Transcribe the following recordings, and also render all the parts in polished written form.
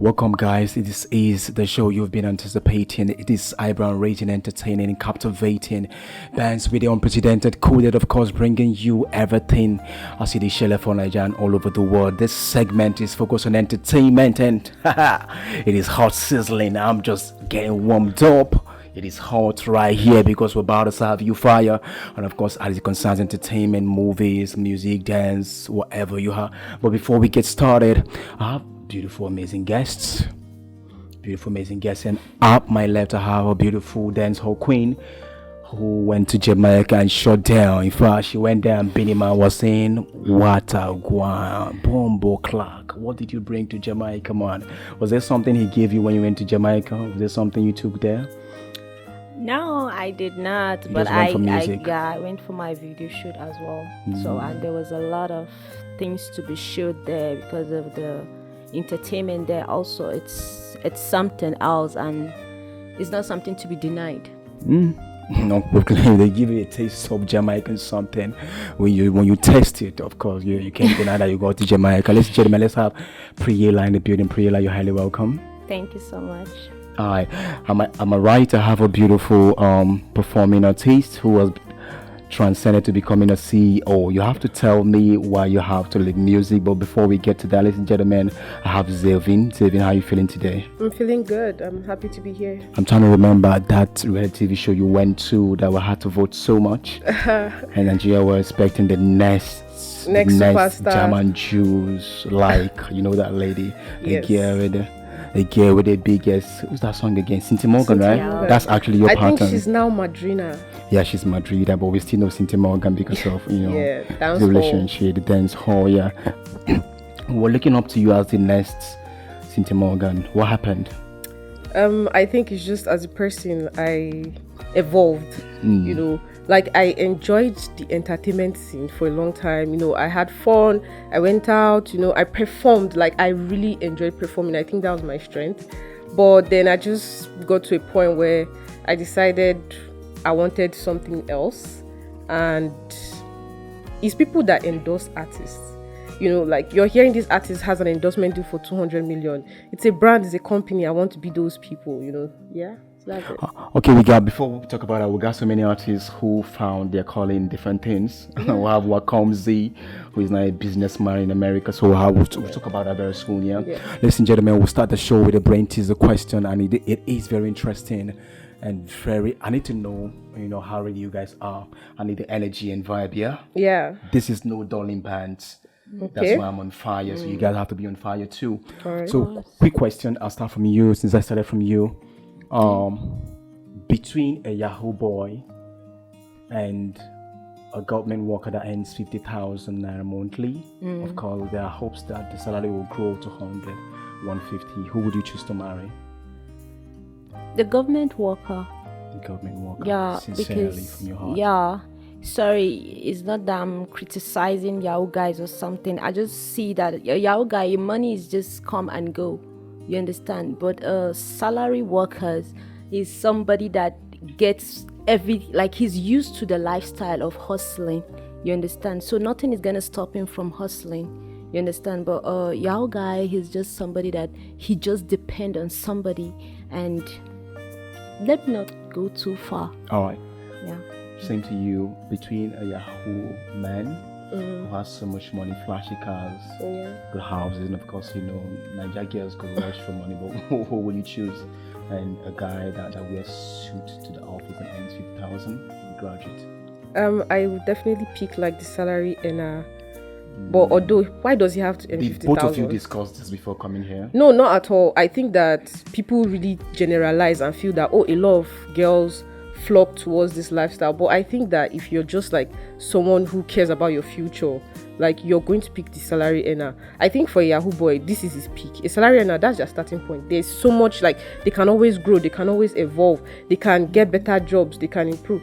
Welcome, guys. This is the show you've been anticipating. It is eyebrow raising, entertaining, and captivating. Bants with the unprecedented coded, of course, bringing you everything. I see the shell for Nigeria and all over the world. This segment is focused on entertainment, and it is hot sizzling. I'm just getting warmed up. It is hot right here because we're about to serve you fire. And of course, as it concerns entertainment, movies, music, dance, whatever you have. But before we get started, I have beautiful, amazing guests. And up my left, I have a beautiful dancehall queen who went to Jamaica and shut down. In fact, she went there and Benny Man was saying, "What a guan, Bombo Clark. What did you bring to Jamaica, man? Was there something he gave you when you went to Jamaica? Was there something you took there?" No, I did not. You But just went for music. I went for my video shoot as well. So and there was a lot of things to be shot there because of the entertainment there. Also, it's something else, and it's not something to be denied. No, they give you a taste of Jamaican something when you taste it. Of course, you can't deny that you go to Jamaica. Ladies and gentlemen, let's have Priyela in the building. Priyela, you're highly welcome. Thank you so much. Hi, I'm a writer. I have a beautiful performing artist who was transcended to becoming a CEO. You have to tell me why you have to leave music. But before we get to that, ladies and gentlemen, I have Zevin. Zevin, how are you feeling today? I'm feeling good. I'm happy to be here. I'm trying to remember that reality TV show you went to that we had to vote so much. And Nigeria were expecting the next superstar. German Jews, like, you know that lady, Yes. the girl with the biggest, who's that song again? Cynthia Morgan, right? Morgan. That's actually your I pattern. think she's now Madrina. Yeah, she's Madrid, but we still know Cynthia Morgan because of, Yeah, dance the hall. relationship, the dance hall, yeah. We're looking up to you as the next Cynthia Morgan. What happened? I think it's just as a person I evolved. Like I enjoyed the entertainment scene for a long time. I had fun. I went out. I performed. Like I really enjoyed performing. I think that was my strength. But then I just got to a point where I decided I wanted something else, and it's people that endorse artists. Like you're hearing this artist has an endorsement deal for 200 million. It's a brand, it's a company. I want to be those people. Yeah. So that's it. Okay, before we talk about that, we got so many artists who found their calling different things. We have Wakomzi, who is now a businessman in America. So we'll talk about that very soon, yeah? Ladies and gentlemen, we'll start the show with a brain teaser question, and it is very interesting and I need to know, how ready you guys are. I need the energy and vibe, yeah? Yeah. This is no dulling pants. Okay. That's why I'm on fire, so you guys have to be on fire too. All right. So, quick question, I'll start from you since I started from you. Between a Yahoo boy and a government worker that earns 50,000 naira monthly, of course, there are hopes that the salary will grow to 100, 150. Who would you choose to marry? The government worker. The government worker. Yeah, sincerely because from your heart. yeah. Sorry, it's not that I'm criticizing Yahoo guys or something. I just see that a Yahoo guy, your money is just come and go. You understand? But salary workers is somebody that gets he's used to the lifestyle of hustling. You understand? So nothing is gonna stop him from hustling. You understand? But Yahoo guy, he's just somebody that he just depend on somebody, and let me not go too far. All right. Yeah. Same to you. Between a Yahoo man who has so much money, flashy cars, good houses, and of course, Nigeria girls go rush for money, but who will you choose? And a guy that wears suit to the office and earns 50,000, graduate. I would definitely pick like the salary earner. But although, why does he have to earn 50,000? Both of you discussed this before coming here. No, not at all. I think that people really generalize and feel that a lot of girls flock towards this lifestyle. But I think that if you're just like someone who cares about your future, like you're going to pick the salary earner. I think for a Yahoo boy, this is his peak. A salary earner, that's your starting point. There's so much, like they can always grow, they can always evolve, they can get better jobs, they can improve.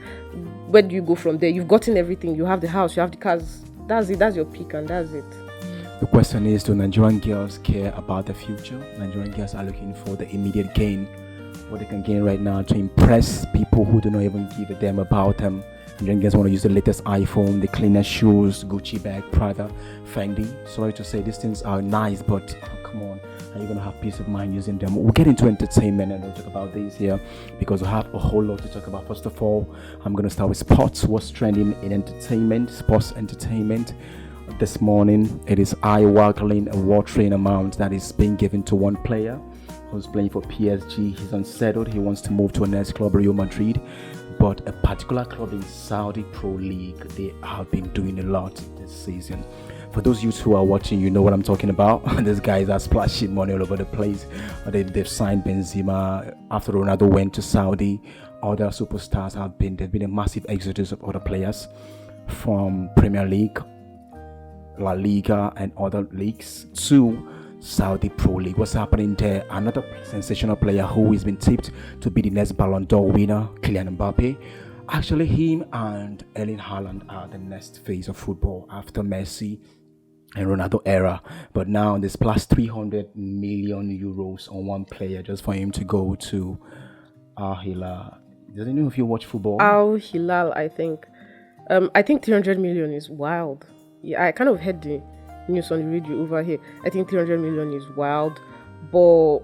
Where do you go from there? You've gotten everything. You have the house, you have the cars. That's it. That's your peak, and that's it. The question is, do Nigerian girls care about the future? Nigerian girls are looking for the immediate gain, what they can gain right now to impress people who do not even give a damn about them. Nigerian girls want to use the latest iPhone, the cleanest shoes, Gucci bag, Prada, Fendi. Sorry to say, these things are nice, but come on, are you going to have peace of mind using them? We'll get into entertainment and we'll talk about this here because we have a whole lot to talk about. First of all, I'm going to start with sports. What's trending in entertainment, sports entertainment? This morning, it is eye-waggling a watering amount that is being given to one player who's playing for PSG. He's unsettled. He wants to move to a next club, Real Madrid. But a particular club in Saudi Pro League, they have been doing a lot this season. For those youths who are watching, you know what I'm talking about. These guys are splashing money all over the place. They've signed Benzema after Ronaldo went to Saudi. Other superstars there's been a massive exodus of other players from Premier League, La Liga and other leagues to Saudi Pro League. What's happening there? Another sensational player who has been tipped to be the next Ballon d'Or winner, Kylian Mbappe. Actually, him and Erling Haaland are the next phase of football after Messi and Ronaldo era. But now there's plus 300 million euros on one player just for him to go to Al Hilal. Doesn't know if you watch football. Al Hilal, I think. I think 300 million is wild. Yeah, I kind of heard the news on the radio over here. I think 300 million is wild, but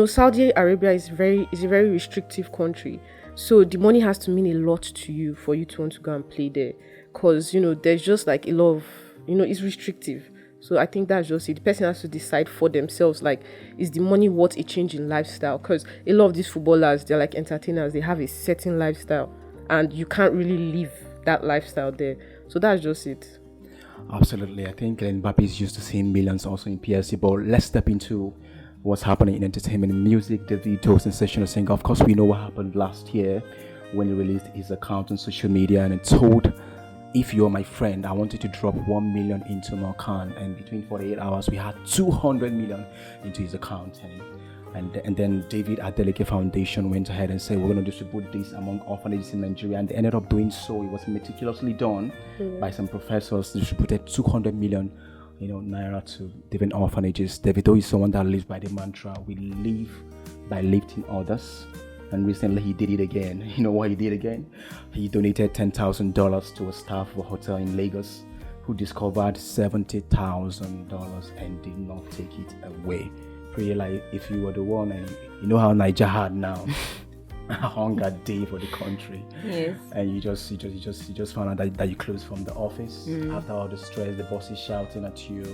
Saudi Arabia is a very restrictive country, so the money has to mean a lot to you for you to want to go and play there, because there's just like a lot of it's restrictive. So I think that's just it. The person has to decide for themselves, like, is the money worth a change in lifestyle? Because a lot of these footballers, they're like entertainers, they have a certain lifestyle and you can't really live that lifestyle there. So that's just it. Absolutely. I think Mbappe is used to seeing millions also in PSG, but let's step into what's happening in entertainment and music. The Davido sensational singer, of course, we know what happened last year when he released his account on social media and it told, if you're my friend, I want you to drop 1 million into my account. And between 48 hours, we had 200 million into his account. And then David at Delicate Foundation went ahead and said, we're going to distribute this among orphanages in Nigeria. And they ended up doing so. It was meticulously done by some professors. Distributed 200 million naira to different orphanages. Davido is someone that lives by the mantra, we live by lifting others. And recently he did it again. You know what he did again? He donated $10,000 to a staff of a hotel in Lagos who discovered $70,000 and did not take it away. Pray like if you were the one, and you know how Niger had now a hunger day for the country. Yes. And you just found out that you closed from the office after all the stress, the boss is shouting at you,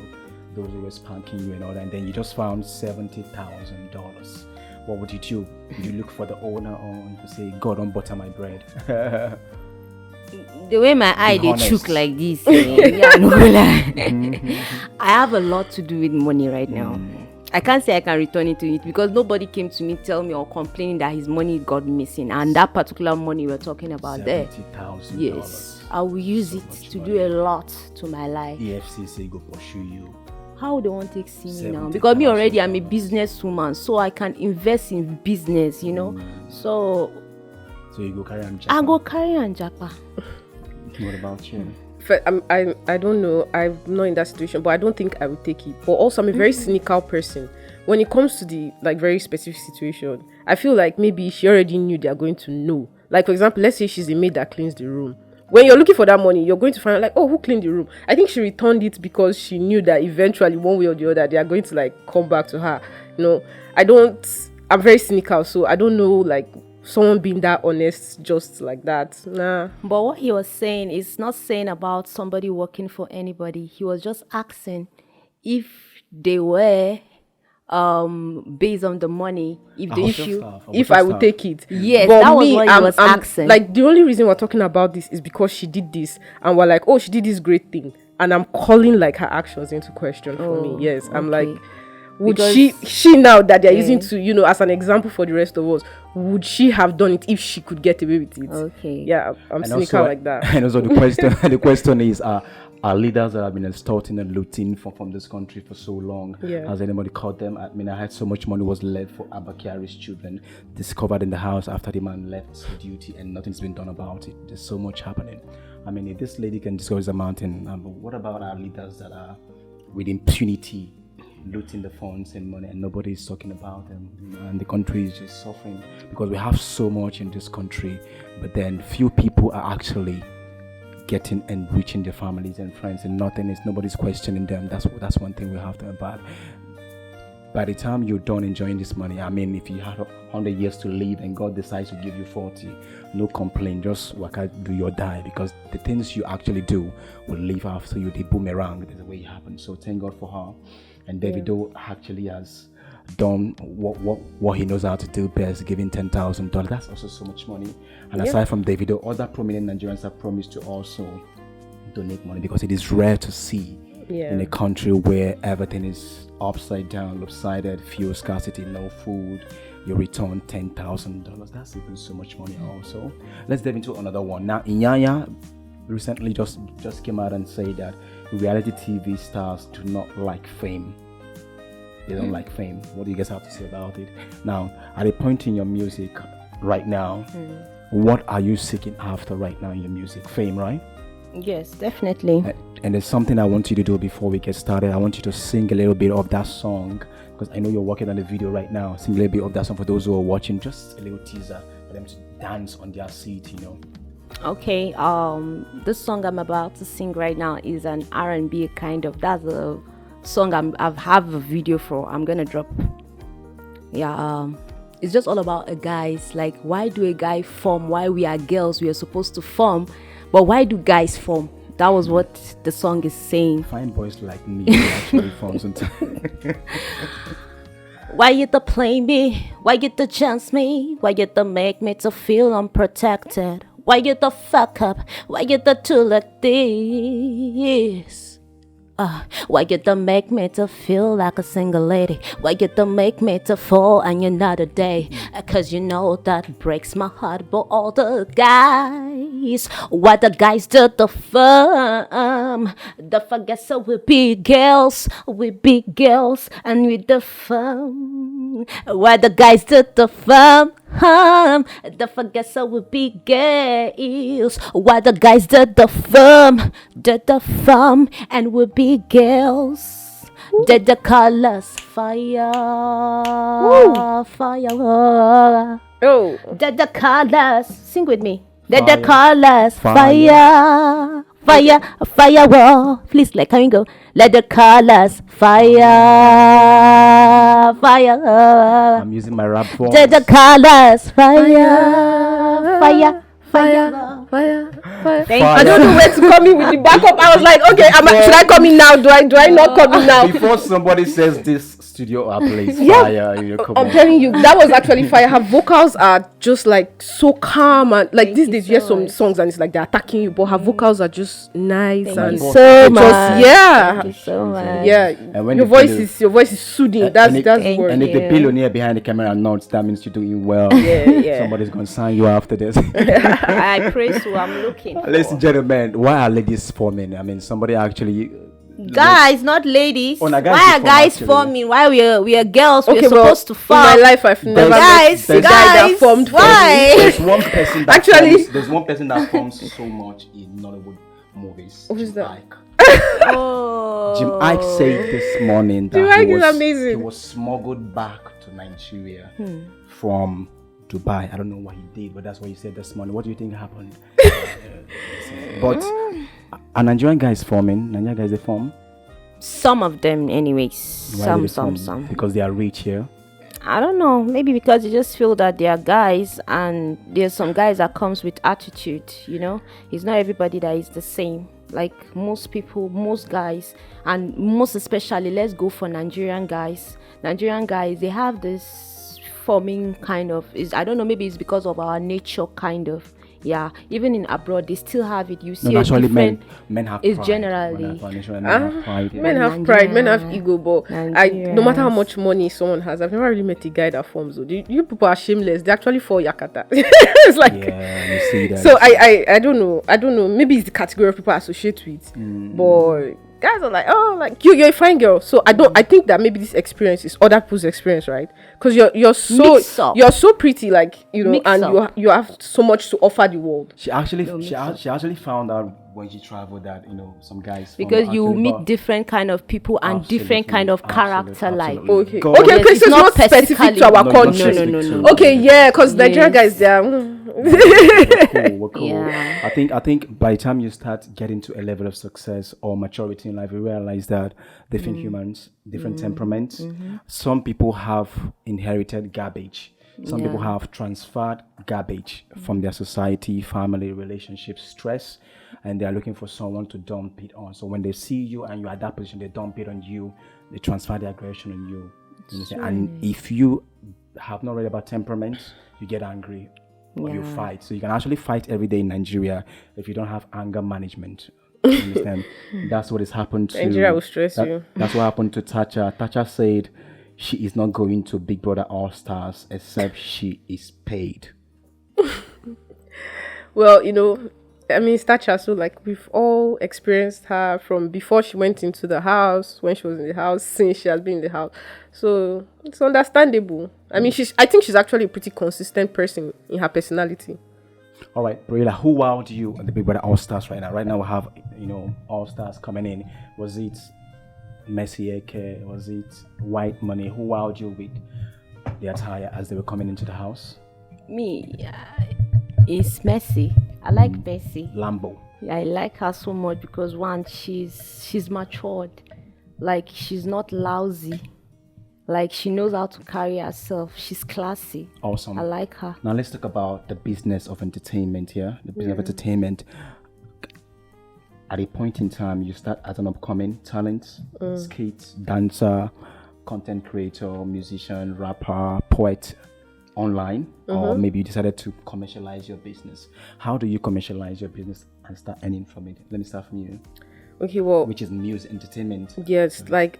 those who were spanking you and all that, and then you just found $70,000. What would you do? Would you look for the owner, or you say, God, don't butter my bread? The way my eye they chook like this, yeah, no lie. I have a lot to do with money right now. I can't say I can return it to it because nobody came to me tell me or complaining that his money got missing, and that particular money we're talking about there. $70,000. Yes, I will use it to do a lot to my life. EFCC go pursue you. How they want to see me now? Because me already I'm a businesswoman, so I can invest in business, So you go carry on Japa. I go carry on Japa. What about you? I don't know. I'm not in that situation, but I don't think I would take it. But also, I'm a very cynical person. When it comes to the very specific situation, I feel like maybe she already knew they are going to know. Like, for example, let's say she's the maid that cleans the room. When you're looking for that money, you're going to find out, like, oh, who cleaned the room? I think she returned it because she knew that eventually, one way or the other, they are going to come back to her. I'm very cynical, so I don't know someone being that honest just like that. Nah. But what he was saying is not saying about somebody working for anybody. He was just asking if they were based on the money, if I would take it. Yes, but that was what he was asking. The only reason we're talking about this is because she did this, and we're like, oh, she did this great thing, and I'm calling her actions into question for me. Yes, I'm like, would she now that they're using to as an example for the rest of us, would she have done it if she could get away with it? Okay. Yeah, I'm cynical like that. And also the question is, are leaders that have been extorting and looting from this country for so long, has anybody caught them? I mean, I heard so much money was left for Abakari's children discovered in the house after the man left duty, and nothing's been done about it. There's so much happening. I mean, if this lady can discover the mountain, what about our leaders that are with impunity looting the funds and money, and nobody is talking about them, and the country is just suffering because we have so much in this country, but then few people are actually getting and reaching their families and friends, and nobody's questioning them. That's one thing we have to about. by the time you're done enjoying this money, I mean, if you had 100 years to live and God decides to give you 40, no complaint, just work out, do your die, because the things you actually do will live after you. They boomerang. That's the way it happens. So thank God for her. And Davido actually has done what he knows how to do best, giving $10,000. That's also so much money. And aside from Davido, other prominent Nigerians have promised to also donate money, because it is rare to see in a country where everything is upside down, lopsided, fuel scarcity, no food, you return $10,000. That's even so much money also. Let's dive into another one. Now, Inyanya recently just came out and said that reality TV stars do not like fame. They don't like fame. What do you guys have to say about it? Now, at a point in your music right now, what are you seeking after right now in your music? Fame, right? Yes, definitely. And there's something I want you to do before we get started. I want you to sing a little bit of that song, because I know you're working on the video right now. Sing a little bit of that song for those who are watching, just a little teaser for them to dance on their seat, you know. Okay, this song I'm about to sing right now is an R&B kind of. That's a song I've have a video for. I'm gonna drop. It's just all about a guys. Like, why do a guy form? Why we are girls, we are supposed to form, but why do guys form? That was what the song is saying. Fine boys like me actually form sometimes. Why you to play me? Why you to chance me? Why you to make me to feel unprotected? Why you to fuck up? Why you to do like this? Why you to make me to feel like a single lady? Why you to make me to fall on another day? Cause you know that breaks my heart. But all the guys, why the guys do the firm? The forget so we big girls, and we the firm. Why the guys do the firm? The forget so we big girls. Why the guys did the firm, and we be girls. Did the colors fire, fire. Oh, Did the colors sing with me? Did the colors fire, fire. Whoa, please, like, can we go? Let the colors fire. I'm using my rap voice. Did the colors fire. I don't know where to come in with the backup. I was like, okay, should I come in now? Do I not come in now? Before somebody says this studio place fire, you come I'm on. telling you, that was actually fire. Her vocals are just like so calm, and like these days you hear some songs and it's like they're attacking you, but her vocals are just nice. Thank and you so much. Yeah. Thank you so much. Yeah, And when your the voice is soothing. That's the word. And if the billionaire behind the camera nods, that means you're doing well. Yeah. Somebody's gonna sign you after this. I praise who I'm looking for. Ladies and gentlemen, why are ladies forming? I mean, somebody actually. Guys, not ladies. Oh, no, guys why are do form, guys actually. forming? Why we are girls? Okay, we're supposed to in form. my life, I've never Guys, met a guy that formed. why? There's one person that Actually- forms, there's one person that forms so much in Nollywood movies. Who's Jim that? Ike. Oh. Jim Ike said this morning that Jim Ike is amazing. he was smuggled back to Nigeria from Dubai. I don't know what he did, but that's what he said this morning. What do you think happened? But are Nigerian guys forming? Nigerian guys, they form? Some of them, anyways. Why do they Some. form? Because they are rich here. I don't know. Maybe because you just feel that they are guys, and there's some guys that comes with attitude. You know, it's not everybody that is the same. Like most people, most guys, and most especially, let's go for Nigerian guys. Nigerian guys, they have this forming kind of. I don't know. Maybe it's because of our nature, kind of. Yeah, even in abroad, they still have it. You see, No, actually, different. men have It's pride. generally- Men have pride. Men have pride, men have ego, but no matter how Nigerians. much money someone has, I've never really met a guy that forms. Though. You people are shameless. They actually fall yakata. It's like, Yeah, you see that. so I don't know. Maybe it's the category of people I associate with, but guys are like, oh, like you're a fine girl. So I think that maybe this experience is other people's experience, right? Because Mix up. you're so pretty, like, you know, Mix and up. you have so much to offer the world. She actually found out when she traveled that, you know, some guys from Because you actually meet got- different kind of people and different kind of character. Like, absolutely. Okay, God- okay, Yes, so it's it's not not specific specifically- to our No, country. not No. specific to- Okay, yeah, because Nigerian Yes. guys, they are We're cool. Yeah. I think by the time you start getting to a level of success or maturity in life, you realize that different humans, different temperaments. Some people have inherited garbage. Some people have transferred garbage from their society, family, relationships, stress, and they are looking for someone to dump it on. So when they see you and you're at that position, they dump it on you, they transfer the aggression on you. And if you have not read about temperament, you get angry or you fight. So you can actually fight every day in Nigeria if you don't have anger management. You understand? That's what has happened to Nigeria will stress you. That's what happened to Thatcher. Thatcher said she is not going to Big Brother All Stars except she is paid. Well, I mean, Stacha, so like we've all experienced her from before she went into the house, when she was in the house, since she has been in the house. So it's understandable. I mean, I think she's actually a pretty consistent person in her personality. All right, Brilla, who wowed you at the Big Brother All Stars right now? Right now we have, All Stars coming in. Was it Messi AK? Was it White Money? Who wowed you with the attire as they were coming into the house? Me, it's Messi. I like Messi. Lambo. I like her so much because one, she's matured. Like, she's not lousy. Like, she knows how to carry herself. She's classy. Awesome. I like her. Now let's talk about the business of entertainment here. The business of entertainment. At a point in time, you start as an upcoming talent, skate, dancer, content creator, musician, rapper, poet, online, or maybe you decided to commercialize your business. How do you commercialize your business and start earning from it? Let me start from you. Okay, well, which is music, entertainment. Yes, like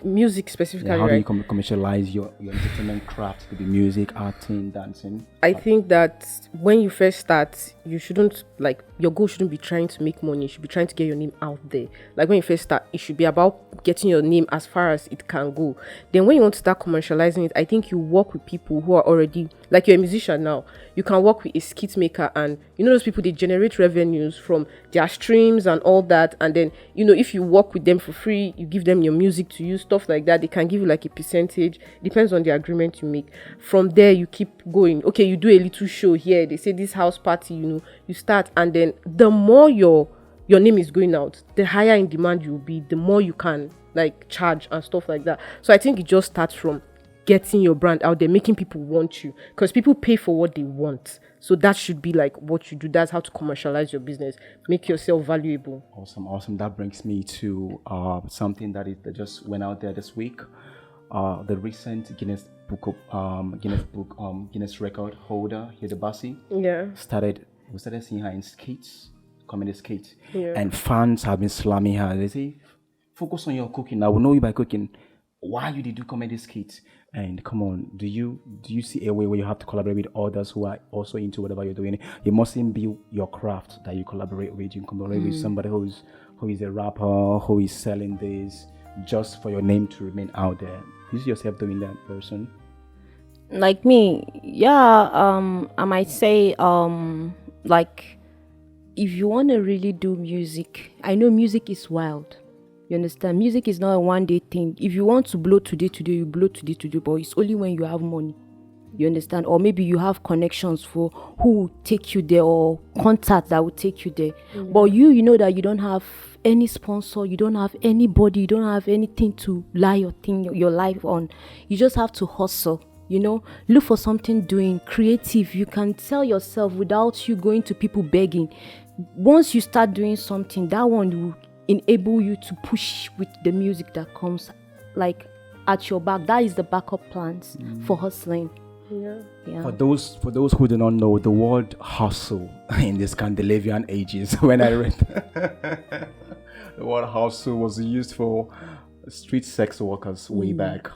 music specifically. Yeah, how do right? you commercialize your entertainment craft? Could be music, acting, dancing. I think that when you first start, you shouldn't, your goal shouldn't be trying to make money. You should be trying to get your name out there. Like, when you first start, it should be about getting your name as far as it can go. Then when you want to start commercializing it, I think you work with people who are already, like, you're a musician now. You can work with a skit maker, and those people, they generate revenues from their streams and all that. And then, if you work with them for free, you give them your music to use, stuff like that, they can give you like a percentage. Depends on the agreement you make. From there, you keep going. Okay, you do a little show here. They say this house party, you start, and then the more your name is going out, the higher in demand you will be, the more you can charge and stuff like that. So I think it just starts from getting your brand out there, making people want you, because people pay for what they want. So that should be like what you do. That's how to commercialize your business, make yourself valuable. Awesome. That brings me to something that just went out there this week. The recent Guinness record holder, Hilda Bassi, we started seeing her in skates, comedy skates, and fans have been slamming her. They say, "Focus on your cooking. I will know you by cooking. Why you did do comedy skits?" And come on, do you see a way where you have to collaborate with others who are also into whatever you're doing? It mustn't be your craft that you collaborate with. You can collaborate with somebody who is a rapper, who is selling this, just for your name to remain out there. You see yourself doing that, person? Like me, I might say, if you want to really do music, I know music is wild. You understand? Music is not a one-day thing. If you want to blow today, you blow today, but it's only when you have money. You understand? Or maybe you have connections for who will take you there, or contacts that will take you there. But you know that you don't have any sponsor, you don't have anybody, you don't have anything to lie your life on. You just have to hustle. Look for something doing creative. You can tell yourself without you going to people begging. Once you start doing something, that one will enable you to push with the music that comes at your back. That is the backup plans for hustling. Yeah. For those who do not know, the word hustle in the Scandinavian ages, when I read the word hustle was used for street sex workers way back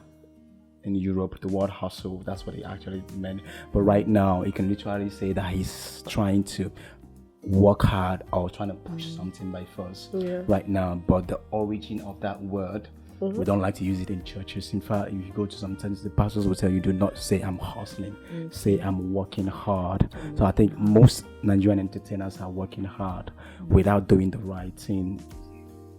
in Europe. The word hustle, that's what it actually meant. But right now, you can literally say that he's trying to work hard or trying to push something by force right now. But the origin of that word, we don't like to use it in churches. In fact, if you go to sometimes, the pastors will tell you, do not say I'm hustling, say I'm working hard. So I think most Nigerian entertainers are working hard without doing the right thing.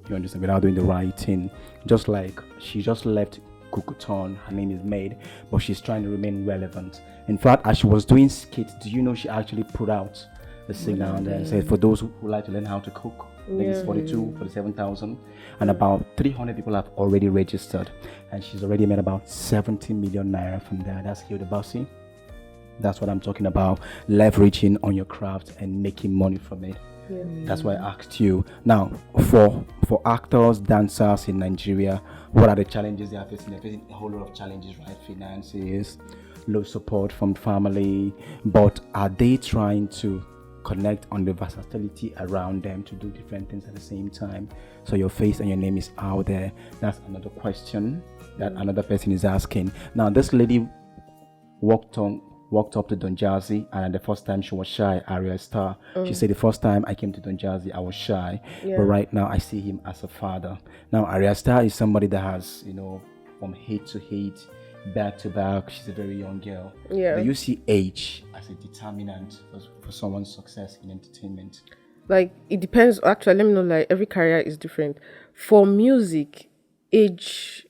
You understand? Without doing the right thing. Just like she just left Kukuton. Her name is Maid, but she's trying to remain relevant. In fact, as she was doing skits, do you know she actually put out the signal and then said, for those who like to learn how to cook, I think it's 47,000, and about 300 people have already registered, and she's already made about 70 million naira from there. That's Hilda Bossy. That's what I'm talking about, leveraging on your craft and making money from it. That's why I asked you. Now, for actors, dancers in Nigeria, what are the challenges they are facing? They're facing a whole lot of challenges, right? Finances, low support from family, but are they trying to connect on the versatility around them to do different things at the same time? So your face and your name is out there. That's another question that another person is asking. Now, this lady walked up to Don Jazzy, and the first time she was shy, Aria Star. She said, the first time I came to Don Jazzy, I was shy. But right now, I see him as a father. Now, Aria Star is somebody that has, from hate to hate, back to back. She's a very young girl. Do you see age as a determinant for someone's success in entertainment? Like, it depends. Actually, let me know, like, every career is different. For music, age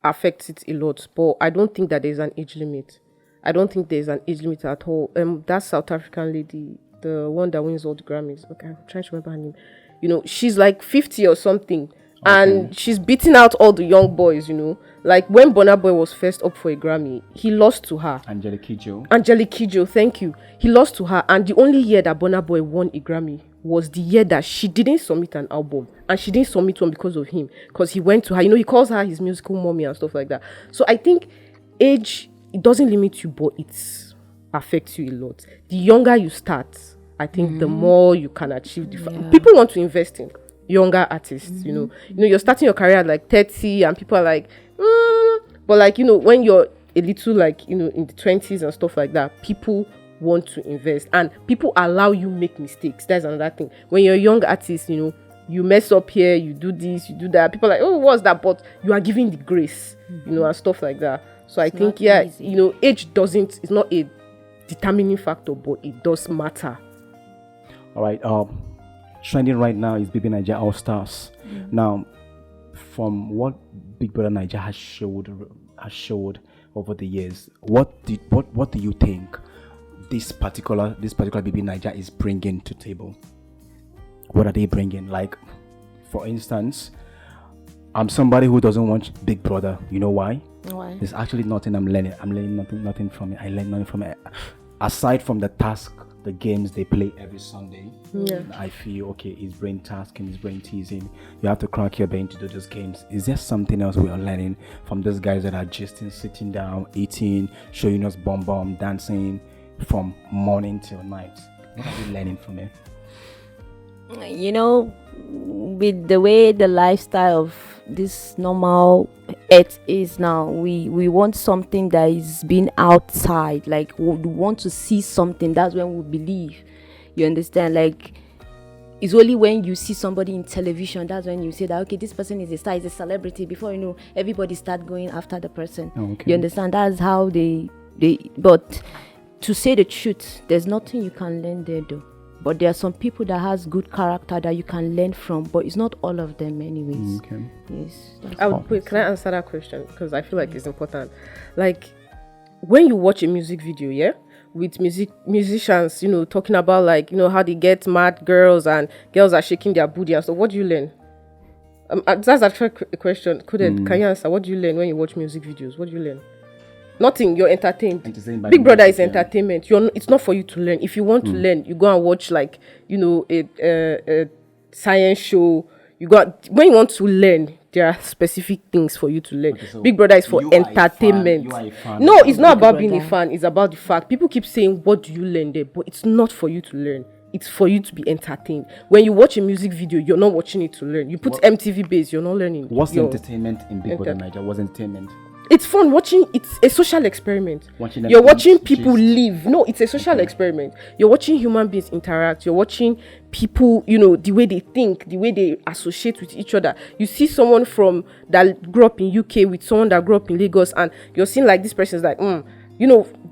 affects it a lot, but I don't think that there's an age limit. I don't think there's an age limit at all. That South African lady, the one that wins all the Grammys. Okay, I'm trying to remember her name. She's like 50 or something, and she's beating out all the young boys. Like when Burna Boy was first up for a Grammy, he lost to her. Angelique Kidjo, thank you. He lost to her, and the only year that Burna Boy won a Grammy was the year that she didn't submit an album, and she didn't submit one because of him, because he went to her. He calls her his musical mommy and stuff like that. So I think age, it doesn't limit you, but it affects you a lot. The younger you start, I think the more you can achieve. People want to invest in younger artists. You're starting your career at like 30, and people are like, but like when you're a little like in the 20s and stuff like that, people want to invest, and people allow you make mistakes. That's another thing. When you're a young artist, you mess up here, you do this, you do that. People are like, oh, what's that? But you are giving the grace, and stuff like that. So I think, age it's not a determining factor, but it does matter. All right. Trending right now is Baby Naija All Stars. Now, from what Big Brother Naija has showed over the years, what do you think this particular Baby Naija is bringing to table? What are they bringing? Like, for instance, I'm somebody who doesn't watch Big Brother. You know why? Why? There's actually nothing I'm learning. I'm learning nothing from it. I learn nothing from it. Aside from the task, the games they play every Sunday, I feel, okay, it's brain tasking, it's brain teasing. You have to crack your brain to do those games. Is there something else we are learning from those guys that are just sitting down, eating, showing us bomb, dancing from morning till night? What are we learning from it? With the way the lifestyle of this normal earth is now, we want something that is being outside. Like, we want to see something. That's when we believe. You understand? Like, it's only when you see somebody in television, that's when you say that, okay, this person is a star, is a celebrity. Before everybody start going after the person. You understand? That's how they but to say the truth, there's nothing you can learn there though. But there are some people that has good character that you can learn from, but it's not all of them anyways. Yes. Can I answer that question? Because I feel like it's important. Like, when you watch a music video, with musicians, talking about like, how they get mad girls and girls are shaking their booty and stuff, what do you learn? That's actually a question. Can you answer? What do you learn when you watch music videos? What do you learn? Nothing. You're entertained. Big Brother is entertainment. It's not for you to learn. If you want to learn, you go and watch like a science show. When you want to learn, there are specific things for you to learn. So Big Brother is for entertainment. No, it's not about being a fan. It's about the fact. People keep saying, "What do you learn there?" But it's not for you to learn. It's for you to be entertained. When you watch a music video, you're not watching it to learn. You put MTV base, you're not learning. What's the entertainment in Big Brother Naija? What's entertainment? It's fun watching. It's a social experiment. You're watching people live. No, it's a social experiment. You're watching human beings interact. You're watching people, the way they think, the way they associate with each other. You see someone that grew up in UK with someone that grew up in Lagos, and you're seeing like this person's like, the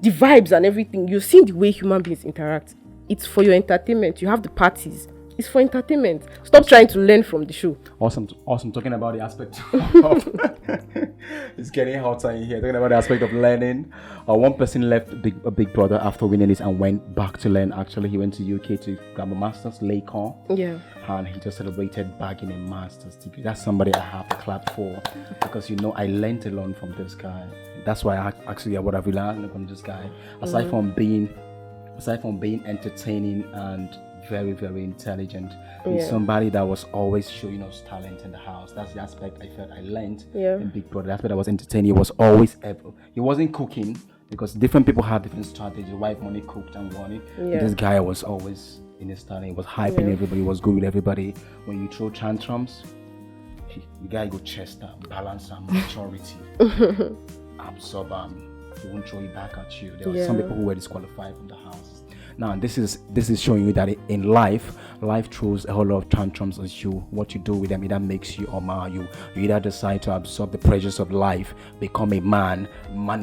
vibes and everything. You're seeing the way human beings interact. It's for your entertainment. You have the parties. It's for entertainment. Stop trying to learn from the show. Awesome. Talking about the aspect of it's getting hotter in here. Talking about the aspect of learning. One person left Big Brother after winning it and went back to learn. Actually, he went to UK to grab a master's, Lakon. Yeah. And he just celebrated bagging a master's degree. That's somebody I have to clap for, because I learned a lot from this guy. That's why what I've learned from this guy. Aside from being entertaining and very, very intelligent, he's somebody that was always showing us talent in the house. That's the aspect I felt I learned in Big Brother. The aspect I was entertaining. He was always he wasn't cooking, because different people have different strategies. Wife money cooked and won it. This guy was always in his talent. He was hyping everybody, was good with everybody. When you throw tantrums, the guy go chest up, balance and maturity, absorb he won't throw it back at you. There were some people who were disqualified from the house. Now this is showing you that in life throws a whole lot of tantrums at you. What you do with them either makes you or mar you. You either decide to absorb the pressures of life, become a man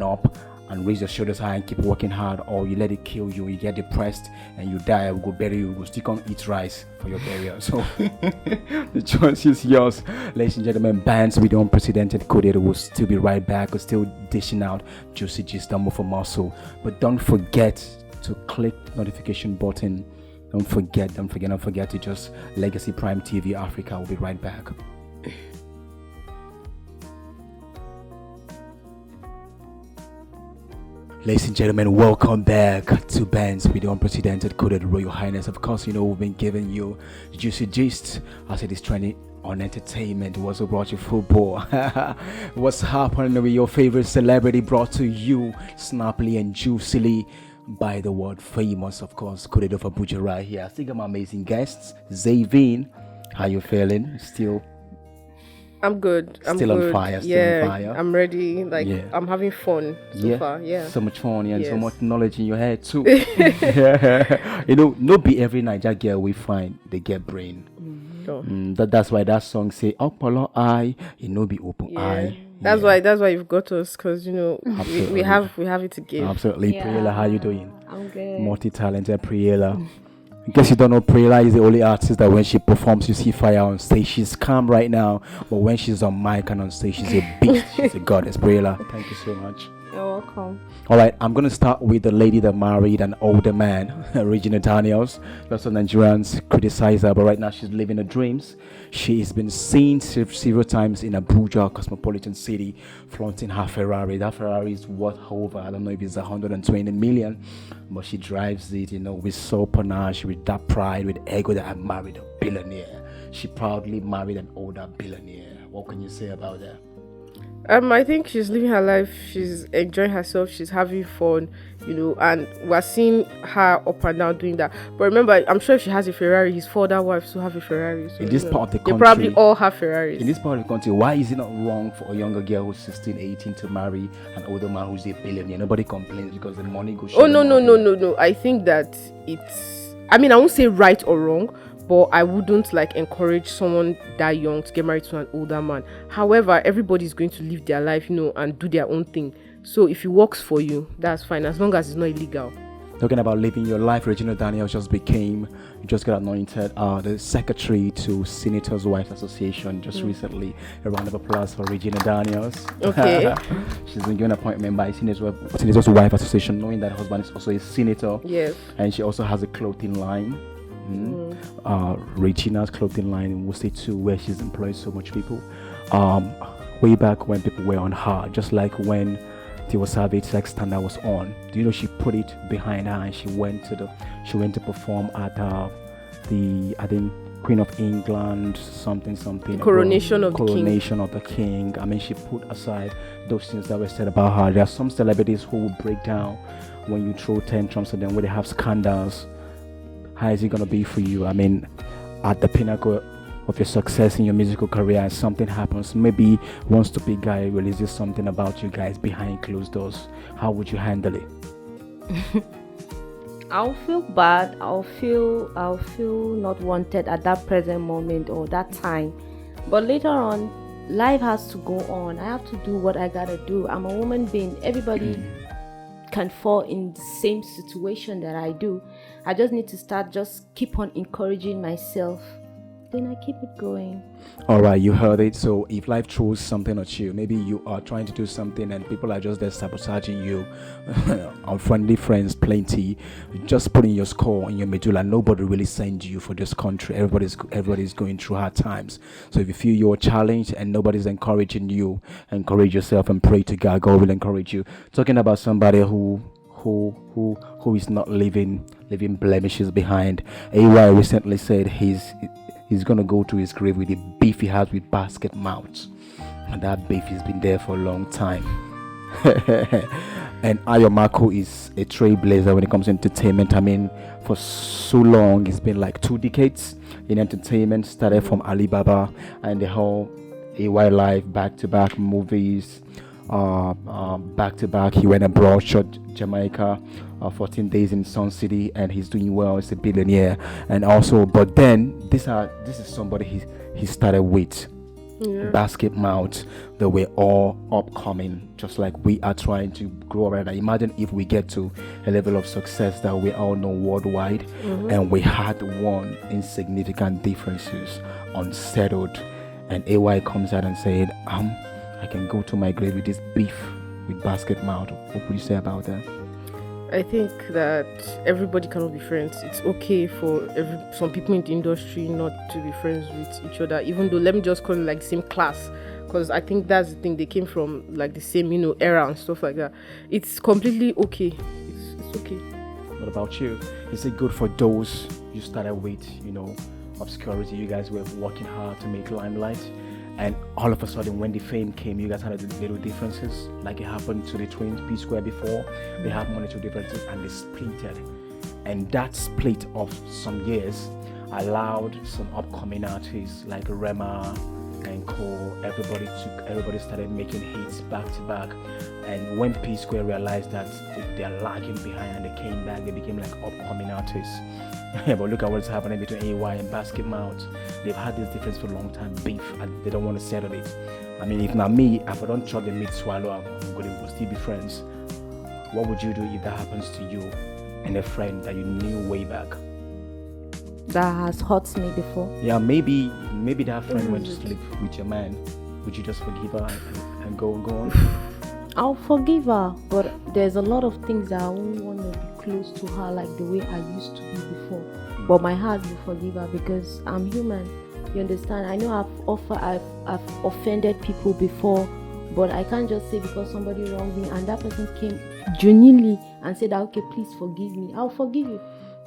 up, and raise your shoulders high and keep working hard, or you let it kill you. You get depressed and you die. We'll go bury you. We'll still come eat rice for your burial. So the choice is yours, ladies and gentlemen. Bants with the unprecedented coded will still be right back. We're still dishing out juicy gist, more for muscle. But don't forget to click notification button. Don't forget to just Legacy Prime TV Africa. Will be right back. Ladies and gentlemen, welcome back to Bants with the unprecedented coded Royal Highness. Of course, we've been giving you juicy gist as it is trending on entertainment. What's brought you football? What's happening with your favorite celebrity, brought to you snappily and juicily by the word famous, of course. Coded of Abuja right here. I think I'm amazing guests. Zavine, how you feeling? I'm good. I'm still good. On fire. Still on fire. I'm ready. I'm having fun so far. Yeah. So much fun and so much knowledge in your head too. No be every Niger girl we find they get brain. That's why that song say Opolo eye, be open eye. That's why you've got us, because we have it to give. Absolutely. Priela, how you doing? I'm good. Multi-talented Priela. In case you don't know, Priela is the only artist that when she performs, you see fire on stage. She's calm right now, but when she's on mic and on stage, she's a beast. She's a goddess. Priela, thank you so much. You're welcome. All right, I'm going to start with the lady that married an older man, Regina Daniel. Lots of Nigerians criticize her, but right now she's living her dreams. She's been seen several times in Abuja, cosmopolitan city, flaunting her Ferrari. That Ferrari is worth over, I don't know if it's 120 million, but she drives it, with soul panache, with that pride, with ego that I married a billionaire. She proudly married an older billionaire. What can you say about that? I think she's living her life. She's enjoying herself. She's having fun, and we're seeing her up and down doing that. But remember, I'm sure if she has a Ferrari, his four other wives will have a Ferrari. So, in this part of the country, they probably all have Ferraris. In this part of the country, why is it not wrong for a younger girl who's 16, 18 to marry an older man who's a billionaire? Nobody complains because the money goes. Oh, no. I think that I won't say right or wrong, but I wouldn't encourage someone that young to get married to an older man. However, everybody's going to live their life, and do their own thing. So if it works for you, that's fine, as long as it's not illegal. Talking about living your life, Regina Daniel just got anointed the secretary to Senators' Wives Association just recently. A round of applause for Regina Daniels. Okay. She's been given an appointment by Senators' Wives Association, knowing that her husband is also a senator. Yes. And she also has a clothing line. Regina's clothing line in Worcester too, where she's employed so much people. Way back when people were on her, just like when the Savage sex standard was on. Do you know she put it behind her and she went to perform at the Queen of England something coronation of the king. She put aside those things that were said about her. There are some celebrities who will break down when you throw tantrums at them, when they have scandals. How is it going to be for you? At the pinnacle of your success in your musical career, and something happens. Maybe one stupid guy releases something about you guys behind closed doors. How would you handle it? I'll feel bad. I'll feel not wanted at that present moment or that time. But later on, life has to go on. I have to do what I gotta do. I'm a woman being. Everybody can fall in the same situation that I do. I just need to keep on encouraging myself. Then I keep it going. All right, you heard it. So if life throws something at you, maybe you are trying to do something and people are just there sabotaging you, unfriendly friends plenty, just putting your score in your medulla. Nobody really sends you for this country. Everybody's going through hard times. So if you feel you're challenged and nobody's encouraging you, encourage yourself and pray to God. God will encourage you. Talking about somebody who is not leaving blemishes behind. AY recently said he's gonna go to his grave with the beef he has with basket mouth, and that beef has been there for a long time. And Ayo Marco is a trailblazer when it comes to entertainment. I mean, for so long, it's been like 2 decades in entertainment. Started from Alibaba and the whole AY life, back-to-back movies, back-to-back. He went abroad, shot Jamaica, 14 days in Sun City, and he's doing well. He's a billionaire. And also, but then this is somebody he started with. Basket mouth. They were all upcoming, just like we are trying to grow right now. Imagine if we get to a level of success that we all know worldwide, and we had one insignificant differences unsettled, and AY comes out and said, I can go to my grave with this beef with basket mouth. What would you say about that? I think that everybody cannot be friends. It's okay for some people in the industry not to be friends with each other, even though, let me just call it like the same class, because I think that's the thing, they came from like the same, era and stuff like that. It's completely okay. It's okay. What about you? Is it good for those you started with, obscurity? You guys were working hard to make limelight, and all of a sudden when the fame came, you guys had little differences, like it happened to the twins P Square before. They had 1 or 2 differences and they splitted, and that split of some years allowed some upcoming artists like Rema and co. Everybody started making hits back to back, and when P Square realized that they're lagging behind and they came back, they became like upcoming artists. But look at what's happening between AY and Basket Mouth. They've had this difference for a long time, beef, and they don't want to settle it. I mean, if not me, if I don't chop the meat swallow, I'm going to still be friends. What would you do if that happens to you and a friend that you knew way back? That has hurt me before. Yeah, maybe that friend went to sleep with your man. Would you just forgive her and go on? I'll forgive her, but there's a lot of things that I won't want to be close to her like the way I used to be before. But my heart will forgive her because I'm human. You understand? I know I've offended people before, but I can't just say because somebody wronged me and that person came genuinely and said, okay, please forgive me. I'll forgive you.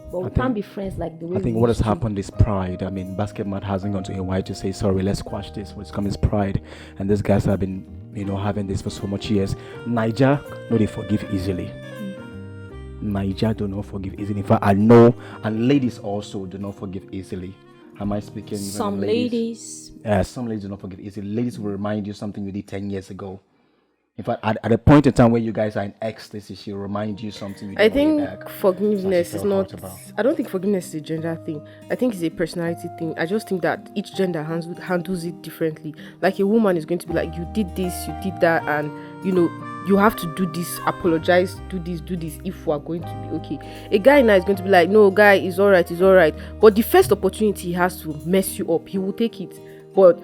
But we can't be friends like the way I think what has happened is pride. I mean, Basket Mouth hasn't gone to AY to say, sorry, let's squash this. What's come is pride. And these guys have been, having this for so much years. Niger, no, they forgive easily. Niger do not forgive easily. In fact, I know, and ladies also do not forgive easily. Am I speaking? Some ladies. Some ladies do not forgive easily. Ladies will remind you something you did 10 years ago. In fact, at a point in time where you guys are in ecstasy, she'll remind you something you did. I think forgiveness is not. I don't think forgiveness is a gender thing. I think it's a personality thing. I just think that each gender handles it differently. Like a woman is going to be like, you did this, you did that, and you have to do this, apologize, do this if we are going to be okay. A guy now is going to be like, no, guy, it's all right. But the first opportunity he has to mess you up, he will take it. But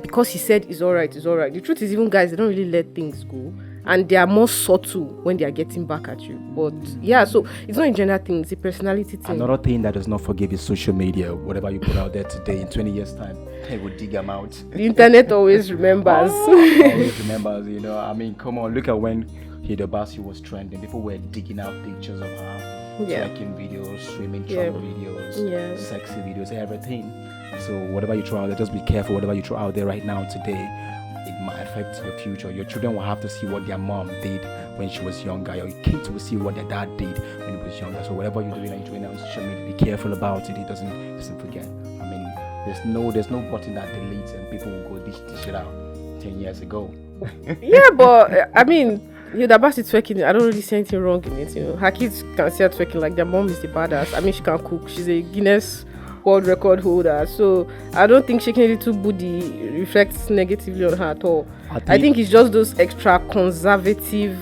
because he said it's all right. The truth is, even guys, they don't really let things go, and they are more subtle when they are getting back at you. But yeah, so it's not a gender thing; it's a personality thing. Another thing that does not forgive is social media. Whatever you put out there today, in 20 years' time, they will dig them out. The internet always remembers. Always remembers. I mean, come on, look at when Hida Basi was trending. People were digging out pictures of her, twerking videos, swimming trunk videos, sexy videos, everything. So whatever you throw out there, just be careful. Whatever you throw out there right now today, it might affect your future. Your children will have to see what their mom did when she was younger. Your kids will see what their dad did when he was younger. So whatever you're doing and you're doing on social media, be careful about it. It doesn't forget. I mean, there's no button that deletes and people will go dish it out 10 years ago. Yeah, but I mean, the Basi twerking, I don't really see anything wrong in it. Her kids can see her twerking like their mom is the badass. I mean, she can cook. She's a Guinness World Record holder, so I don't think shaking a little booty reflects negatively on her at all. I think it's just those extra conservative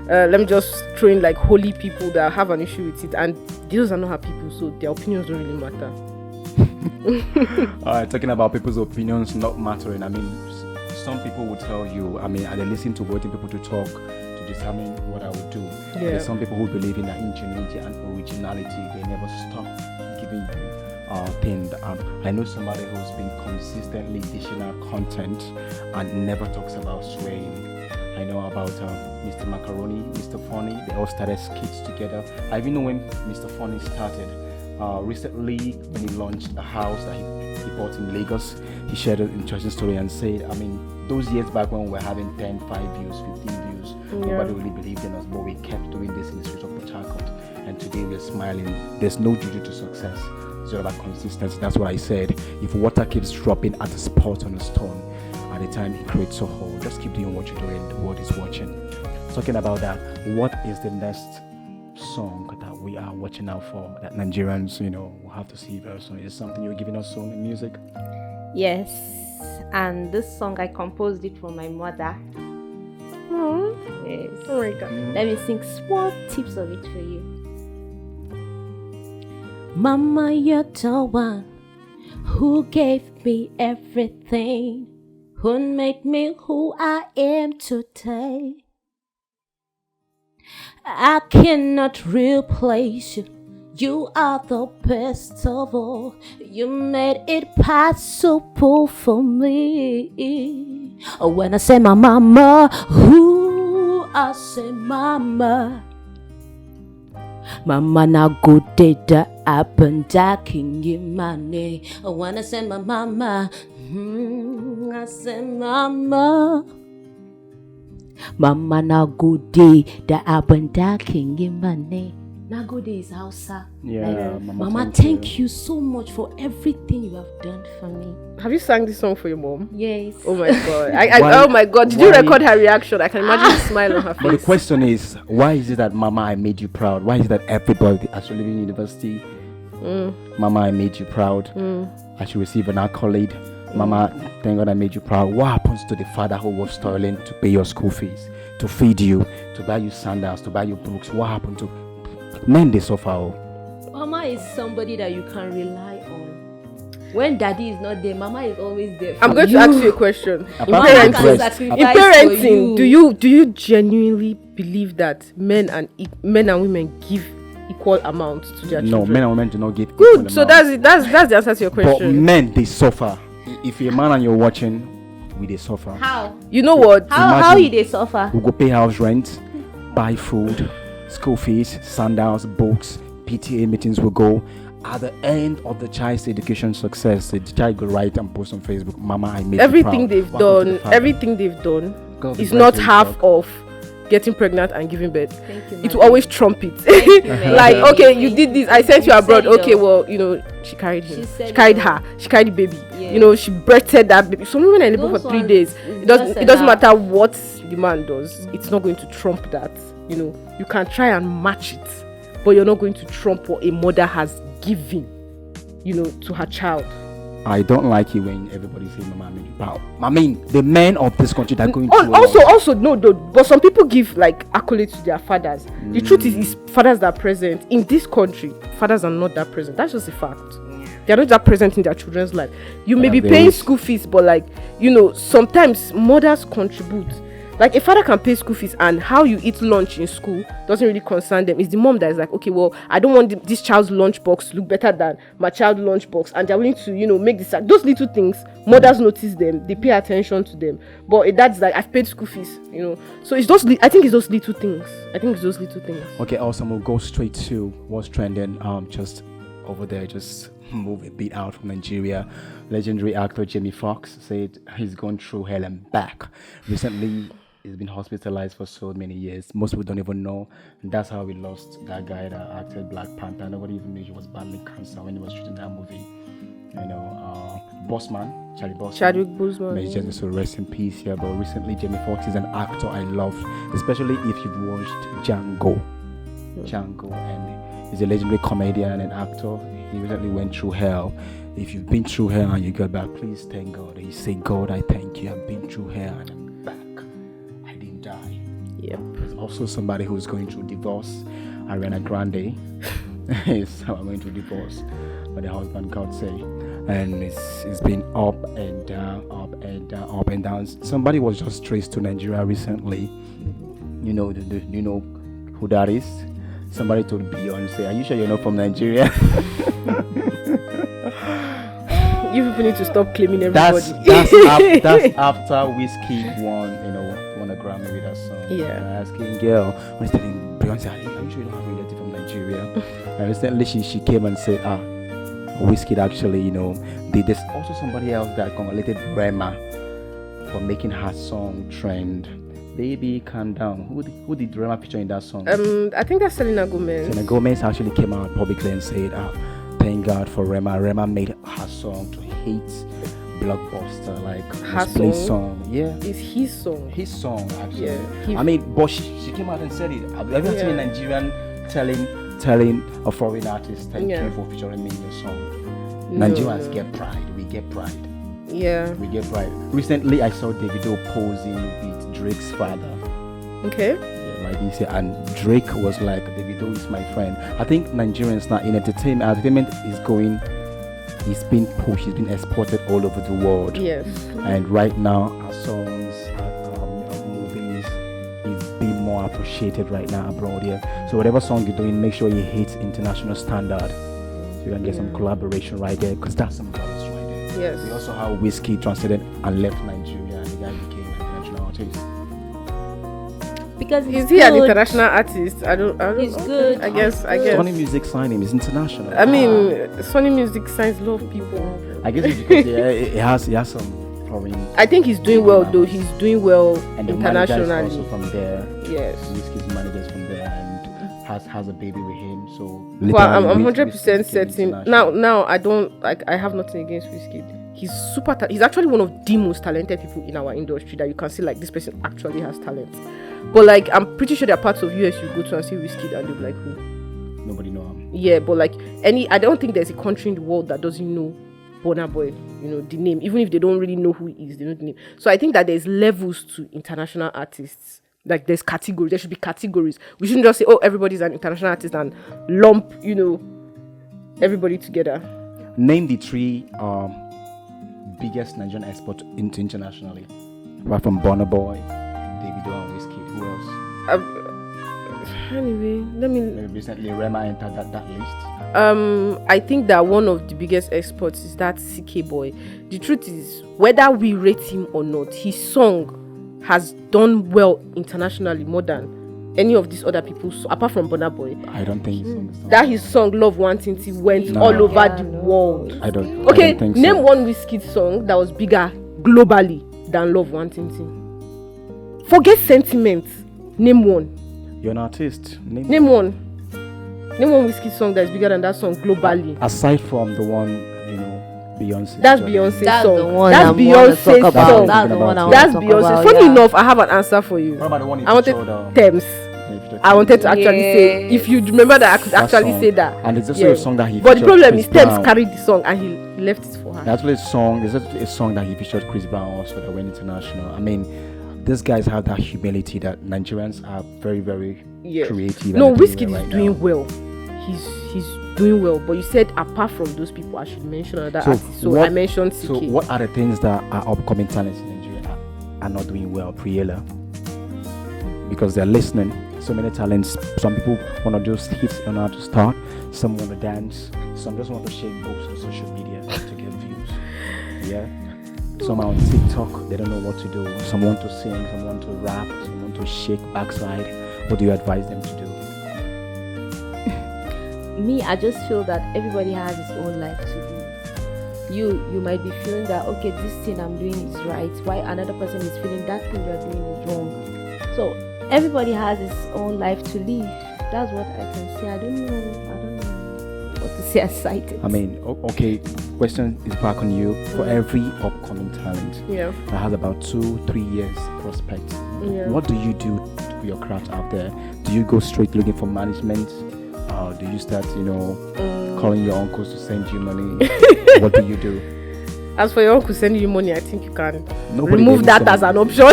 let me just throw in like holy people that have an issue with it, and those are not her people, so their opinions don't really matter. Talking about people's opinions not mattering, I mean, some people will tell you, I mean, they listen to voting people to talk to determine what I would do. There's some people who believe in that ingenuity and originality. They never stop giving you things. I know somebody who's been consistently dishing out content and never talks about swearing. I know about Mr. Macaroni, Mr. Funny. They all started skits together. I even know when Mr. Funny started. Recently, when he launched a house that he bought in Lagos, he shared an interesting story and said, I mean, those years back when we were having 10, 5 views, 15 views, nobody really believed in us, but we kept doing this in the streets of Port Harcourt. And today we're smiling. There's no duty to success. It's all about consistency. That's what I said. If water keeps dropping at a spot on a stone, at the time it creates a hole. Just keep doing what you're doing. The world is watching. Talking about that, what is the next song that we are watching out for, that Nigerians, will have to see very soon? Is something you're giving us soon in music? Yes, and this song I composed it for my mother. Yes. Oh my God. Let me sing small tips of it for you. Mama, you're the one who gave me everything, who made me who I am today. I cannot replace you. You are the best of all. You made it possible for me. When I say my mama, who I say mama. Mama na good day da happen darking in my name. When I say my mama, I say mama. Mama na good day da happen darking in my name. Na good day is Hausa. Yeah, Mama, thank you so much for everything you have done for me. Have you sang this song for your mom? Yes. Oh my God. Oh my God. Did you record her reaction? I can imagine the smile on her face. But the question is, why is it that Mama, I made you proud? Why is it that everybody at Sullivan University, Mama, I made you proud, I should receive an accolade? Mama, thank God I made you proud. What happens to the father who was toiling to pay your school fees, to feed you, to buy you sandals, to buy you books? What happened to men? They suffer. Mama is somebody that you can rely on. When daddy is not there, mama is always there for I'm going you. to ask you a question. In Mama parenting, can sacrifice in for parenting, you. do you genuinely believe that men and women give equal amounts to their No, children? men and women do not give. Good. So that's it. That's the answer to your But question. men, they suffer. If you're a man and you're watching, we they suffer. How? You know what? How you they suffer? We go pay house rent, buy food, school fees, sandals, books, PTA meetings will go. At the end of the child's education success, the child go write and post on Facebook, Mama, I made Everything you proud. they've What happened to done, the father? everything they've done God be is blessed not with half God. of getting pregnant and giving birth. Thank you, It Maggie. will always trump it. Thank you, Maggie. Like, okay, Thank you did this. I sent you You abroad. said it Okay, all. well, she carried him. She said She carried it all. her. She carried the baby. Yeah. She breastfed that baby. Some women are in labor Those for 3 ones days. is It doesn't. just It doesn't enough. matter what the man does. It's not going to trump that. You can try and match it, but you're not going to trump what a mother has given. To her child. I don't like it when everybody say Mama, I made you proud. I mean, the men of this country that are going through a lot. Also, no, but some people give like accolades to their fathers. The truth is fathers that are present in this country. Fathers are not that present. That's just a fact. They are not that present in their children's life. You may be they paying wish. school fees, but sometimes mothers contribute. Like a father can pay school fees, and how you eat lunch in school doesn't really concern them. It's the mom that is like, okay, well, I don't want this child's lunchbox to look better than my child's lunchbox, and they're willing to, make this. Those little things, mothers notice them, they pay attention to them. But that's like, I've paid school fees, So it's those. I think it's those little things. Okay, awesome. We'll go straight to what's trending. Just over there, just move a bit out from Nigeria. Legendary actor Jamie Foxx said he's gone through hell and back. Recently, he's been hospitalized for so many years. Most people don't even know. And that's how we lost that guy that acted Black Panther. Nobody even knew he was battling cancer when he was shooting that movie. Bossman, Chadwick Boseman. May just so rest in peace here. But recently, Jamie Foxx is an actor I love, especially if you've watched Django. And he's a legendary comedian and actor. He recently went through hell. If you've been through hell and you got back, please thank God. You say, God, I thank you. I've been through hell and I'm back. I didn't die. Yep. There's also somebody who's going through divorce. Ariana Grande is going through divorce, but the husband can't say, and it's been up and down, up and down. Somebody was just traced to Nigeria recently. You know, you know who that is? Somebody told Beyonce, "Are you sure you're not from Nigeria?" You people need to stop claiming everybody. That's after Whiskey won a Grammy with that song. Yeah. Asking girl, when he's telling Beyonce, "Are you sure you don't have a relative from Nigeria?" And recently she came and said, Whiskey actually, there's also somebody else that congratulated Rema for making her song trend. Baby, calm down. Who did Rema feature in that song? I think that's Selena Gomez. Selena Gomez actually came out publicly and said, thank God for Rema. Rema made her song to hit Blockbuster, like her song. Yeah, it's his song. His song, actually. Yeah, but she came out and said it. Have you ever seen a Nigerian telling a foreign artist, thank you for featuring me in your song? No. Nigerians get pride. We get pride. Yeah. We get pride. Recently, I saw Davido posing with Drake's father. Okay. Yeah, like this, and Drake was like, Davido is my friend. I think Nigerians now in entertainment is going. He's been pushed. He's been exported all over the world. Yes. And right now, our songs, our movies is being more appreciated right now abroad here. So whatever song you're doing, make sure it hits international standard. So you can get some collaboration right there, because that's some dollars right there. Yes. We also have Whiskey translated and left Nigeria, and the guy became an international artist. Because is he an international artist? I don't. He's good. I guess. S1E Music signed him. He's international. I mean, S1E Music signs a lot of people. I guess it's because he has some foreign. I think he's doing well though. He's doing well and the internationally. manager is also from there. Yes. Whiskey's manager is from there and has a baby with him. So. Well, I'm 100% certain. Now I don't like. I have nothing against Whiskey. He's super. He's actually one of the most talented people in our industry that you can see. Like, this person actually has talent. But like, I'm pretty sure there are parts of US you go to and see Whiskey and they'll be like, who? Nobody know him. Yeah, but like I don't think there's a country in the world that doesn't know Burna Boy, the name. Even if they don't really know who he is, they know the name. So I think that there's levels to international artists. Like, there's categories. There should be categories. We shouldn't just say, everybody's an international artist and lump, everybody together. Name the three biggest Nigerian exports into internationally. Apart from Burna Boy, Davido and Whiskey. Who else? Anyway, let me. Recently, Rema entered that list. I think that one of the biggest exports is that CK Boy. The truth is, whether we rate him or not, his song has done well internationally more than any of these other people's, apart from Burna Boy. I don't think that his song Love Wanting went all over the world. I don't think name so. one Whiskey song that was bigger globally than Love Wanting. Forget sentiment. Name one. You're an artist. Name one. Name one Whiskey song that is bigger than that song globally. Aside from the one, Beyonce. That's Beyonce's song. The one that's Beyonce's song. That's the one I want That's to talk Beyonce. about, Funny enough, I have an answer for you. What about the one I wanted Thames. I wanted to actually say, if you remember that, I could actually say that. And it's also a song that he featured. But the problem is, Chris Thames carried the song and he left it for her. There's actually a song that he featured Chris Brown also that went international. I mean, these guys have that humility that Nigerians are very, very creative. No, Whiskey is doing well. He's doing well. But you said apart from those people, I should mention another artist. So I mentioned CK. So what are the things that are upcoming talents in Nigeria are not doing well? Priela, because they're listening. So many talents. Some people want to just hit on how to start. Some want to dance. Some just want to shake boobs on social media to get views. Yeah. Some are on TikTok. They don't know what to do. Some want to sing. Some want to rap. Some want to shake backside. What do you advise them to do? Me, I just feel that everybody has his own life to live. You might be feeling that, okay, this thing I'm doing is right, while another person is feeling that thing you're doing is wrong. So everybody has his own life to live. That's what I can say. I don't know what to say aside it. I mean, okay, question is back on you. For every upcoming talent that has about 2-3 years prospect, what do you do for your craft out there? Do you go straight looking for management? Do you start, calling your uncles to send you money? What do you do? As for your uncle sending you money, I think you can remove that as an option.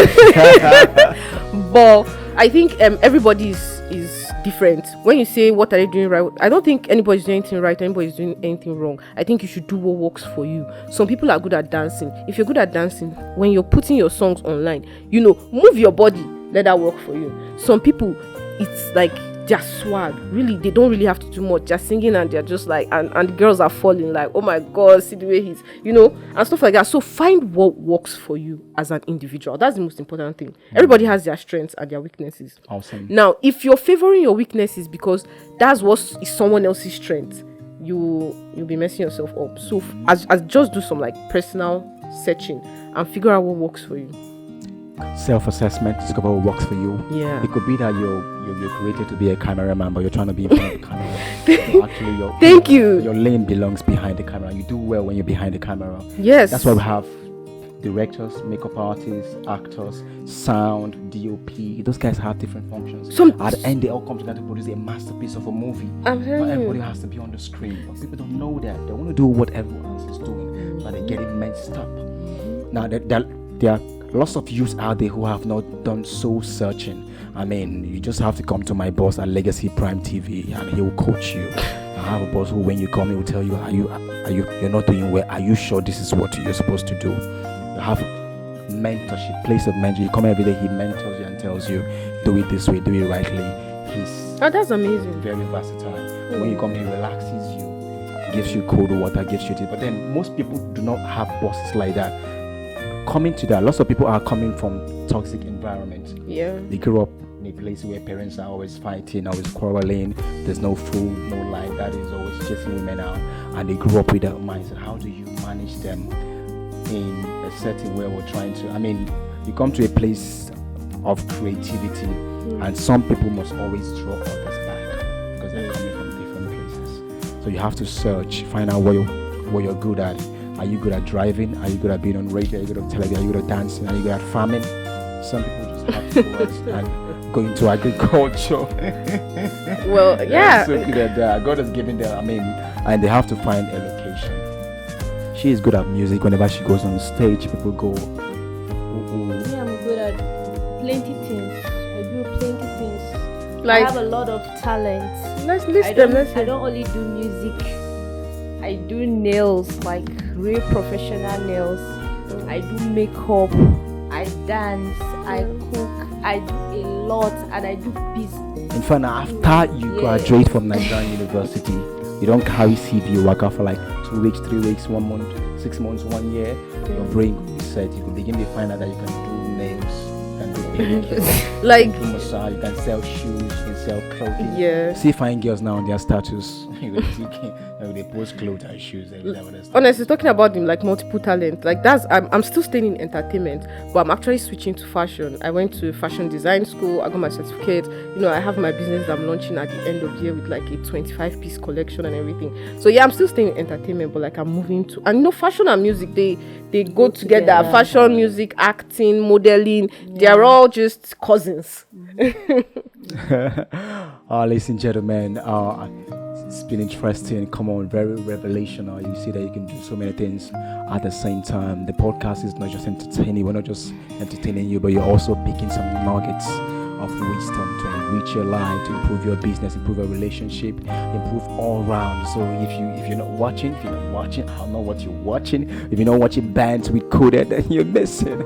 But I think everybody is different. When you say what are they doing right, I don't think anybody's doing anything right, anybody's doing anything wrong. I think you should do what works for you. Some people are good at dancing. If you're good at dancing, when you're putting your songs online, move your body, let that work for you. Some people, it's like their swag, really, they don't really have to do much, just singing, and they're just like, and the girls are falling like, oh my god, see the way he's, and stuff like that. So find what works for you as an individual. That's the most important thing. Everybody has their strengths and their weaknesses. Awesome. Now, if you're favoring your weaknesses because that's what is someone else's strength, you'll be messing yourself up. So as just do some like personal searching and figure out what works for you. Self-assessment, discover what works for you. Yeah. It could be that you're created to be a cameraman, but you're trying to be in front of the camera. So actually, Thank you. Your lane belongs behind the camera. You do well when you're behind the camera. Yes. That's why we have directors, makeup artists, actors, sound, DOP. Those guys have different functions. At the end, they all come together to produce a masterpiece of a movie. I'm telling Not you. everybody has to be on the screen. But people don't know that. They want to do what everyone else is doing, but they get it messed up. Now, there are lots of youths out there who have not done soul searching. I mean, you just have to come to my boss at Legacy Prime TV and he will coach you. I have a boss who, when you come, he will tell you, you're not doing well. Are you sure this is what you're supposed to do? You have mentorship, place of mentorship. You come every day, he mentors you and tells you, do it this way, do it rightly. That's amazing. Very versatile. When you come, he relaxes you, gives you cold water, gives you tea. But then most people do not have bosses like that. Coming to that, lots of people are coming from toxic environments. Yeah. They grew up in a place where parents are always fighting, always quarreling. There's no food, no light. That is always chasing women out. And they grew up with that mindset. How do you manage them in a setting where we're trying to? I mean, you come to a place of creativity, and some people must always draw others back because they're coming from different places. So you have to search, find out what you're good at. Are you good at driving? Are you good at being on radio? Are you good at television? Are you good at dancing? Are you good at farming? Some people just have to go and go into agriculture. Well, yeah. So good at that. God has given them, and they have to find a location. She is good at music. Whenever she goes on stage, people go, ooh. Yeah, I'm good at plenty things. I do plenty things. Like, I have a lot of talent. Let's list them. I don't only do music. I do nails, like real professional nails. I do makeup. I dance. I cook. I do a lot, and I do business. In fact, after you graduate from Nigerian University, you don't carry CV. You work out for like 2 weeks, 3 weeks, 1 month, 6 months, 1 year. Your brain will be set. You can begin to find out that you can do nails, you can do pedicure, Like, you can do massage, you can sell shoes, you can sell clothing. yeah. See fine girls now on their status. They post clothes and shoes. They never understand. Honestly, talking about them like multiple talent, like I'm still staying in entertainment, but I'm actually switching to fashion. I went to fashion design school. I got my certificate. I have my business that I'm launching at the end of the year with like a 25-piece collection and everything. So yeah, I'm still staying in entertainment, but like I'm moving to, and fashion and music, they go together. Fashion, music, acting, modeling, they're all just cousins. Ladies and gentlemen, it's been interesting. Come on, very revelational. You see that you can do so many things at the same time. The podcast is not just entertaining. We're not just entertaining you, but you're also picking some nuggets of wisdom to enrich your life, to improve your business, improve your relationship, improve all round. So if you're not watching, I don't know what you're watching. If you're not watching Bants with Coded, then you're missing.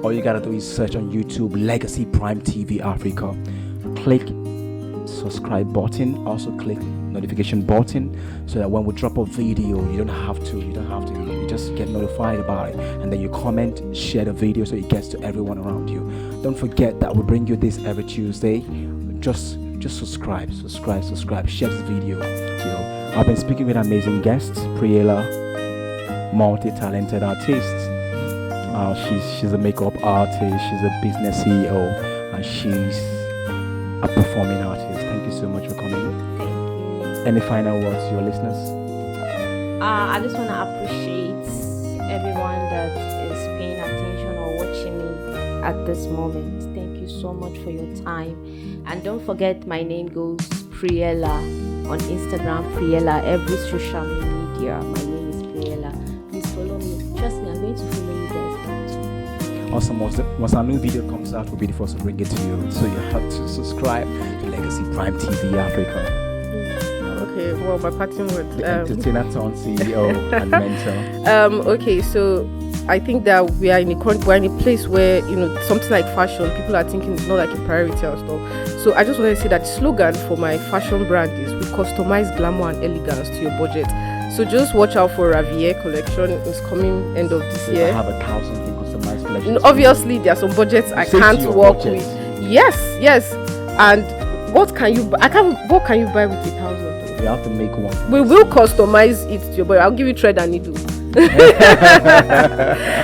All you gotta do is search on YouTube Legacy Prime TV Africa. Click subscribe button, also click notification button, so that when we drop a video, you just get notified about it, and then you comment, share the video so it gets to everyone around you. Don't forget that we bring you this every Tuesday. Just subscribe, share this video. I've been speaking with amazing guests, Priela, multi-talented artist. She's a makeup artist, she's a business CEO, and she's a performing artist. Thank you so much for coming. Thank you. Any final words to your listeners? I just want to appreciate everyone that is paying attention or watching me at this moment. Thank you so much for your time. And don't forget, my name goes Priela on Instagram, Priela, every social media. My name is Priela. Please follow me. Trust me, I'm going to follow you guys now too. awesome. Once our new video comes out, we'll be the first to bring it to you. So you have to subscribe to Legacy Prime TV Africa. Okay, well, my parting word. The entertainer turned CEO and mentor. Okay, so I think that we're in a place where, you know, something like fashion, people are thinking it's not like a priority and stuff. So I just want to say that the slogan for my fashion brand is we customize glamour and elegance to your budget. So just watch out for Ravier collection. It's coming end of this year. I have 1,000 thing customized collections. Obviously, there are some budgets I can't work with. Yes. And what can you buy? What can you buy with 1,000? You have to make one. We will customize it to your body. I'll give you thread and needle.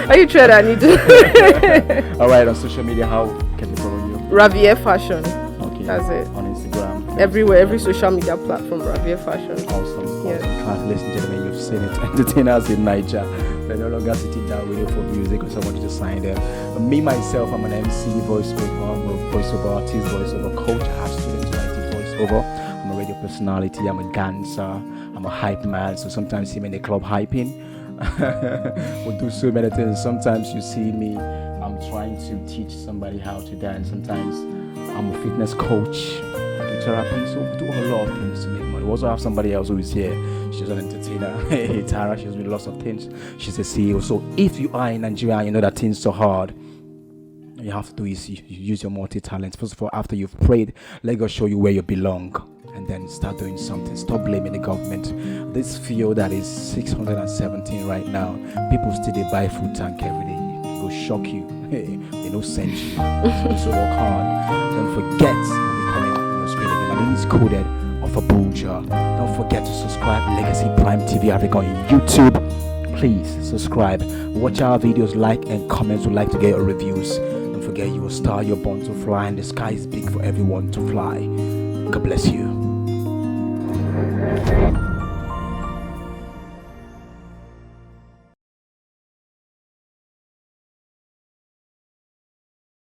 Are you thread and needle? All right, on social media, how can they follow you? Ravier Fashion. Okay. That's it. On Instagram. Everywhere, every social media platform, Ravier Fashion. Awesome. Yes. Ladies and gentlemen, you've seen it. Entertainers in Niger. They're no longer sitting down waiting for music or someone to sign them. Me, myself, I'm an MC, voiceover, I'm a voiceover artist, voiceover coach. I have students writing voiceover. I'm a radio personality, I'm a dancer, I'm a hype man. So sometimes you see me in the club hyping. We do so many things. Sometimes you see me, I'm trying to teach somebody how to dance. Sometimes I'm a fitness coach, I do therapy. So we do a lot of things to make money. We also have somebody else who is here. She's an entertainer. Hey, Tara, she's doing lots of things. She's a CEO. So if you are in Nigeria, you know that things so hard. You have to do is you use your multi-talents. First of all, after you've prayed, let God show you where you belong, and then start doing something. Stop blaming the government. This fuel that is 617 right now, people still they buy food tank every day. It will shock you. Hey, they don't send you. So just work hard. Don't forget we'll be coming in your screen again. My name is Coded of Abuja. Don't forget to subscribe Legacy Prime TV Africa on YouTube. Please subscribe. Watch our videos, like and comments. We'd like to get your reviews. Don't forget you will start your born to fly, and the sky is big for everyone to fly. God bless you.